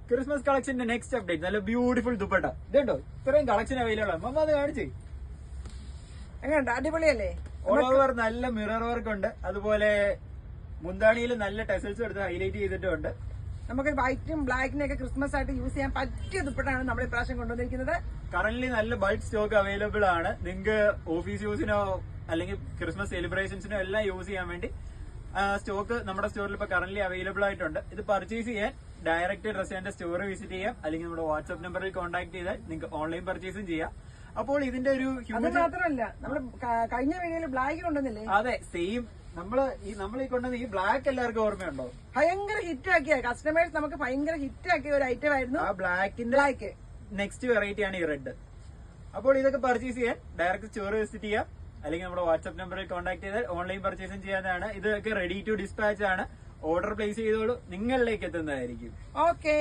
Christmas കളക്ഷന്റെ next update നല്ല beautiful dupatta ഇതുണ്ടോ ഇത്രയും കളക്ഷൻ അവൈലബിൾ ആണ് മമ്മ അത് കാണിച്ചേ എങ്ങനെയുണ്ട് അടിപൊളിയല്ലേ ഓൾ ഓവർ നല്ല മിറർ വർക്ക് ഉണ്ട് അതുപോലെ മുന്താണിയിൽ നല്ല ടെസൽസ് എടുത്ത് ഹൈലൈറ്റ് ചെയ്തിട്ടുണ്ട് നമുക്ക് വൈറ്റും ബ്ലാക്കിനും ഒക്കെ ക്രിസ്മസ് ആയിട്ട് യൂസ് ചെയ്യാൻ പറ്റിയ ദുപ്പട്ടാണ് നമ്മൾ ഇപ്രാവശ്യം കൊണ്ടുവന്നിരിക്കുന്നത് കറന്റ് നല്ല ബൾക്ക് സ്റ്റോക്ക് അവൈലബിൾ ആണ് നിങ്ങൾക്ക് ഓഫീസ് യൂസിനോ അല്ലെങ്കിൽ ക്രിസ്മസ് സെലിബ്രേഷൻസിനോ എല്ലാം യൂസ് ചെയ്യാൻ വേണ്ടി സ്റ്റോക്ക് നമ്മുടെ സ്റ്റോറിൽ ഇപ്പൊ കറന്റ് അവൈലബിൾ ആയിട്ടുണ്ട് ഇത് പർച്ചേസ് ചെയ്യാൻ ഡയറക്റ്റ് ഡ്രസ്സിന്റെ സ്റ്റോർ വിസിറ്റ് ചെയ്യാം അല്ലെങ്കിൽ നമ്മുടെ വാട്സ്ആപ്പ് നമ്പറിൽ കോൺടാക്ട് ചെയ്താൽ നിങ്ങൾക്ക് ഓൺലൈൻ പർച്ചേസും ചെയ്യാം അപ്പോൾ ഇതിന്റെ ഒരു അത് മാത്രമല്ല നമ്മൾ കഴിഞ്ഞ വീഡിയോയിൽ ബ്ലാക്ക് കൊണ്ടുവന്നില്ലേ അതെ സെയിം നമ്മൾ ഈ കൊണ്ടുവന്ന ഈ ബ്ലാക്ക് എല്ലാവർക്കും ഓർമ്മയുണ്ടോ ഭയങ്കര ഹിറ്റ് ആക്കിയ കസ്റ്റമേഴ്സ് നമുക്ക് ഭയങ്കര ഹിറ്റ് ആക്കിയ ഒരു ഐറ്റം ആയിരുന്നു ആ ബ്ലാക്കിന്റെ ബ്ലാക്ക് നെക്സ്റ്റ് വെറൈറ്റി ആണ് ഈ റെഡ് അപ്പോൾ ഇതൊക്കെ പർച്ചേസ് ചെയ്യാൻ ഡയറക്റ്റ് സ്റ്റോർ വിസിറ്റ് ചെയ്യാം അല്ലെങ്കിൽ നമ്മുടെ വാട്സ്ആപ്പ് നമ്പറിൽ കോൺടാക്ട് ചെയ്താൽ ഓൺലൈൻ പർച്ചേസും ചെയ്യാനാണ് ഇതൊക്കെ റെഡി ടു ഡിസ്പാച്ച് ആണ് ഓർഡർ പ്ലേസ് ചെയ്തോളൂ നിങ്ങളിലേക്ക് എത്തുന്നതായിരിക്കും ഓക്കെ